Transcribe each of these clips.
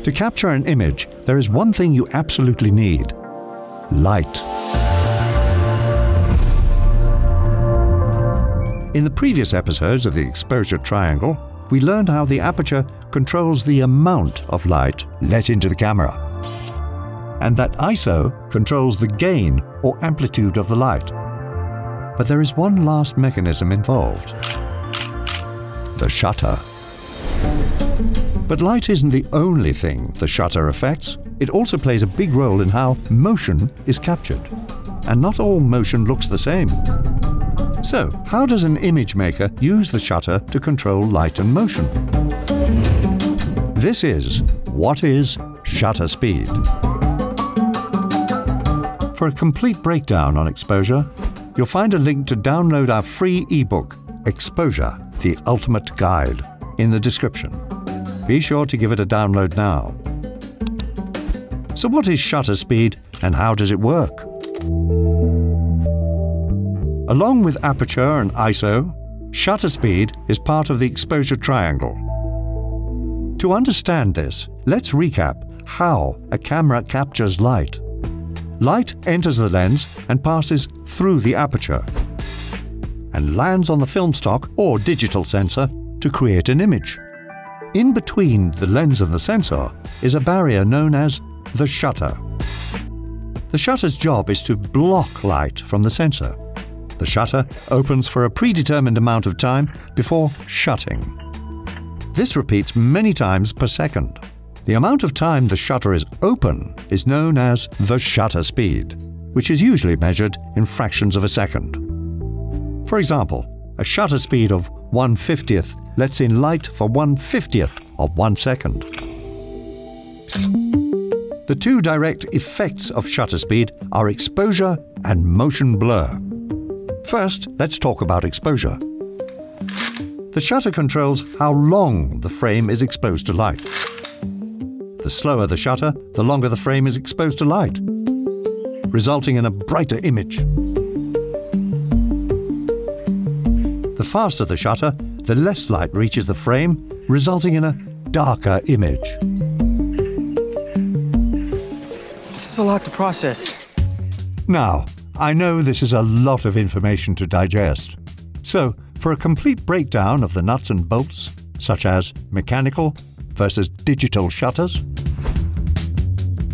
To capture an image, there is one thing you absolutely need: light. In the previous episodes of the exposure triangle, we learned how the aperture controls the amount of light let into the camera, and that ISO controls the gain or amplitude of the light. But there is one last mechanism involved: the shutter. But light isn't the only thing the shutter affects. It also plays a big role in how motion is captured. And not all motion looks the same. So, how does an image maker use the shutter to control light and motion? This is what is shutter speed. For a complete breakdown on exposure, you'll find a link to download our free ebook, Exposure, the Ultimate Guide, in the description. Be sure to give it a download now. So what is shutter speed and how does it work? Along with aperture and ISO, shutter speed is part of the exposure triangle. To understand this, let's recap how a camera captures light. Light enters the lens and passes through the aperture and lands on the film stock or digital sensor to create an image. In between the lens and the sensor is a barrier known as the shutter. The shutter's job is to block light from the sensor. The shutter opens for a predetermined amount of time before shutting. This repeats many times per second. The amount of time the shutter is open is known as the shutter speed, which is usually measured in fractions of a second. For example, a shutter speed of 1/50th lets in light for 1/50th of 1 second. The two direct effects of shutter speed are exposure and motion blur. First, let's talk about exposure. The shutter controls how long the frame is exposed to light. The slower the shutter, the longer the frame is exposed to light, resulting in a brighter image. The faster the shutter, the less light reaches the frame, resulting in a darker image. This is a lot to process. Now, I know this is a lot of information to digest. So, for a complete breakdown of the nuts and bolts, such as mechanical versus digital shutters,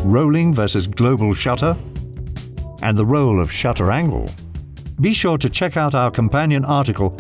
rolling versus global shutter, and the role of shutter angle, be sure to check out our companion article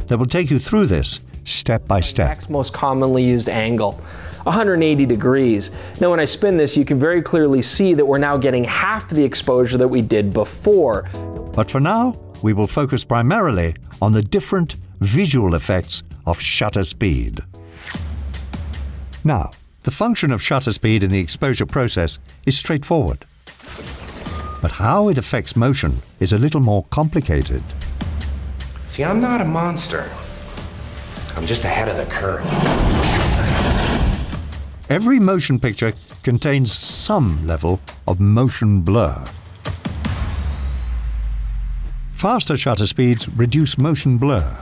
that will take you through this step by step. Next most commonly used angle, 180 degrees. Now when I spin this, you can very clearly see that we're now getting half the exposure that we did before. But for now, we will focus primarily on the different visual effects of shutter speed. Now, the function of shutter speed in the exposure process is straightforward. But how it affects motion is a little more complicated. See, I'm not a monster. I'm just ahead of the curve. Every motion picture contains some level of motion blur. Faster shutter speeds reduce motion blur,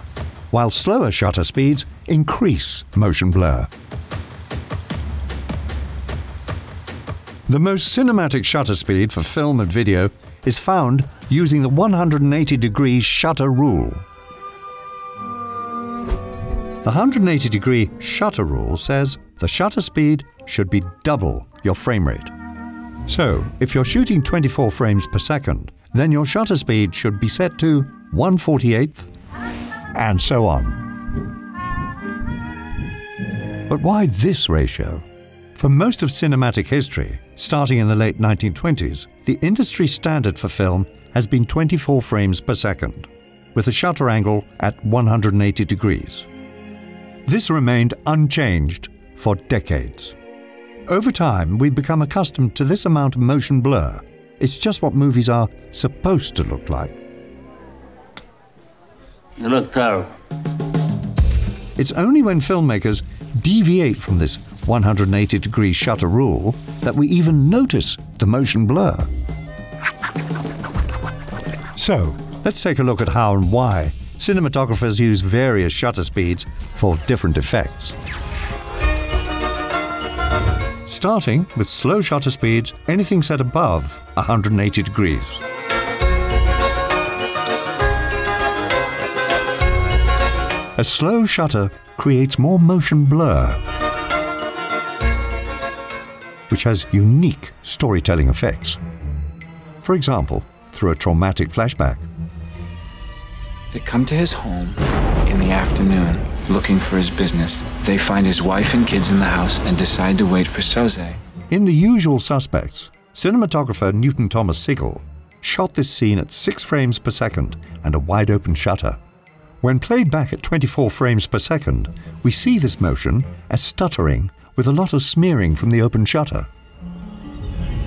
while slower shutter speeds increase motion blur. The most cinematic shutter speed for film and video is found using the 180-degree shutter rule. The 180-degree shutter rule says the shutter speed should be double your frame rate. So, if you're shooting 24 frames per second, then your shutter speed should be set to 1/48th, and so on. But why this ratio? For most of cinematic history, starting in the late 1920s, the industry standard for film has been 24 frames per second, with a shutter angle at 180 degrees. This remained unchanged for decades. Over time, we've become accustomed to this amount of motion blur. It's just what movies are supposed to look like. You look terrible. It's only when filmmakers deviate from this 180-degree shutter rule that we even notice the motion blur. So, let's take a look at how and why cinematographers use various shutter speeds for different effects. starting with slow shutter speeds, anything set above 180 degrees. A slow shutter creates more motion blur, which has unique storytelling effects. For example, through a traumatic flashback. They come to his home in the afternoon looking for his business. They find his wife and kids in the house and decide to wait for Soze. In The Usual Suspects, cinematographer Newton Thomas Sigel shot this scene at 6 frames per second and a wide-open shutter. When played back at 24 frames per second, we see this motion as stuttering with a lot of smearing from the open shutter.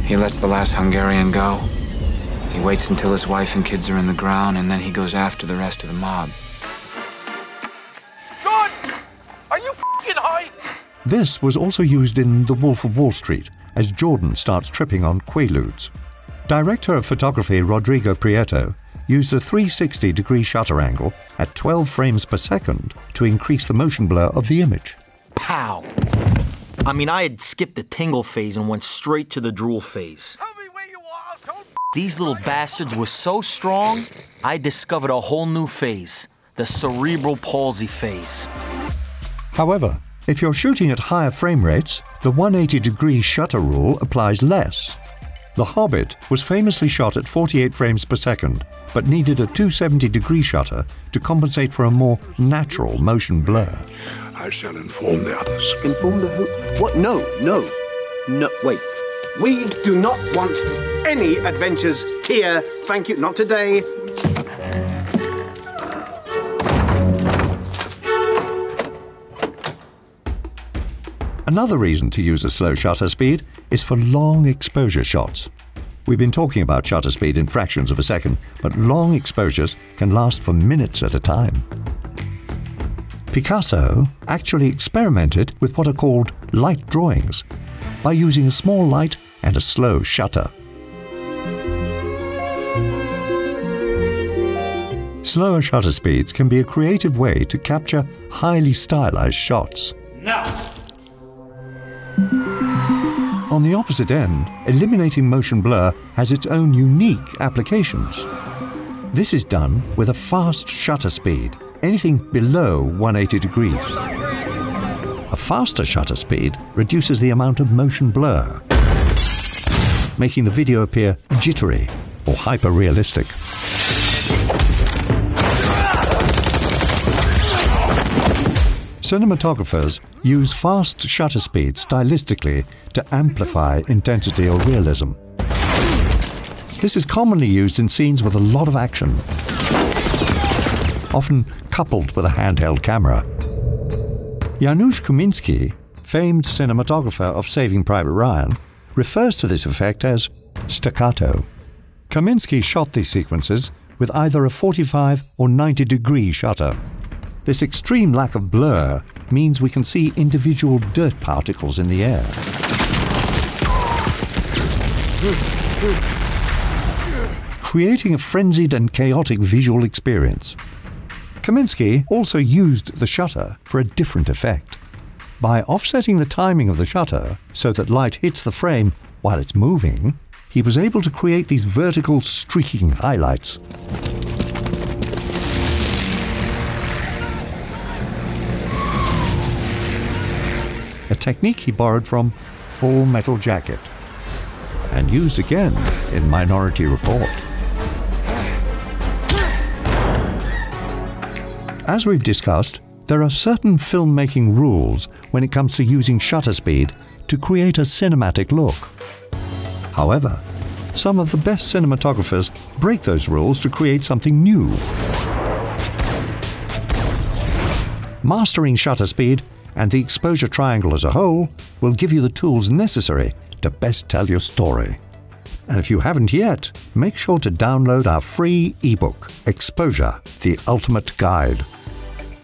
He lets the last Hungarian go. He waits until his wife and kids are in the ground, and then he goes after the rest of the mob. God! Are you f***ing high? This was also used in The Wolf of Wall Street, as Jordan starts tripping on Quaaludes. Director of photography Rodrigo Prieto used a 360-degree shutter angle at 12 frames per second to increase the motion blur of the image. Pow! I mean, I had skipped the tingle phase and went straight to the drool phase. Tell me where you are. Don't These little bastards were so strong, I discovered a whole new phase, the cerebral palsy phase. However, if you're shooting at higher frame rates, the 180-degree shutter rule applies less. The Hobbit was famously shot at 48 frames per second, but needed a 270-degree shutter to compensate for a more natural motion blur. I shall inform the others. Inform the who? What? No, wait. We do not want any adventures here. Thank you. Not today. Another reason to use a slow shutter speed is for long exposure shots. We've been talking about shutter speed in fractions of a second, but long exposures can last for minutes at a time. Picasso actually experimented with what are called light drawings by using a small light and a slow shutter. Slower shutter speeds can be a creative way to capture highly stylized shots. Now! On the opposite end, eliminating motion blur has its own unique applications. This is done with a fast shutter speed, anything below 180 degrees. A faster shutter speed reduces the amount of motion blur, making the video appear jittery or hyper-realistic. Cinematographers use fast shutter speeds stylistically to amplify intensity or realism. This is commonly used in scenes with a lot of action, often coupled with a handheld camera. Janusz Kaminski, famed cinematographer of Saving Private Ryan, refers to this effect as staccato. Kaminski shot these sequences with either a 45 or 90-degree shutter. This extreme lack of blur means we can see individual dirt particles in the air. Creating a frenzied and chaotic visual experience. Kaminski also used the shutter for a different effect. By offsetting the timing of the shutter so that light hits the frame while it's moving, he was able to create these vertical streaking highlights. A technique he borrowed from Full Metal Jacket and used again in Minority Report. As we've discussed, there are certain filmmaking rules when it comes to using shutter speed to create a cinematic look. However, some of the best cinematographers break those rules to create something new. Mastering shutter speed and the exposure triangle as a whole will give you the tools necessary to best tell your story. And if you haven't yet, make sure to download our free ebook, Exposure, the Ultimate Guide,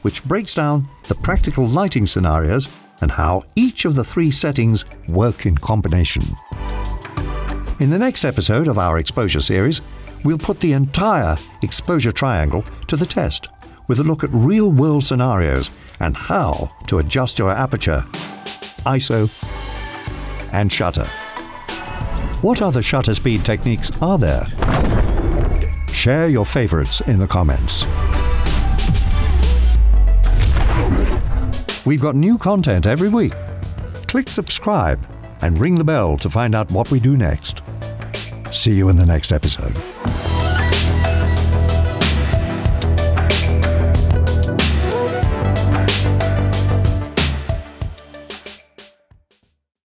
which breaks down the practical lighting scenarios and how each of the 3 settings work in combination. In the next episode of our exposure series, we'll put the entire exposure triangle to the test with a look at real-world scenarios and how to adjust your aperture, ISO, and shutter. What other shutter speed techniques are there? Share your favorites in the comments. We've got new content every week. Click subscribe and ring the bell to find out what we do next. See you in the next episode.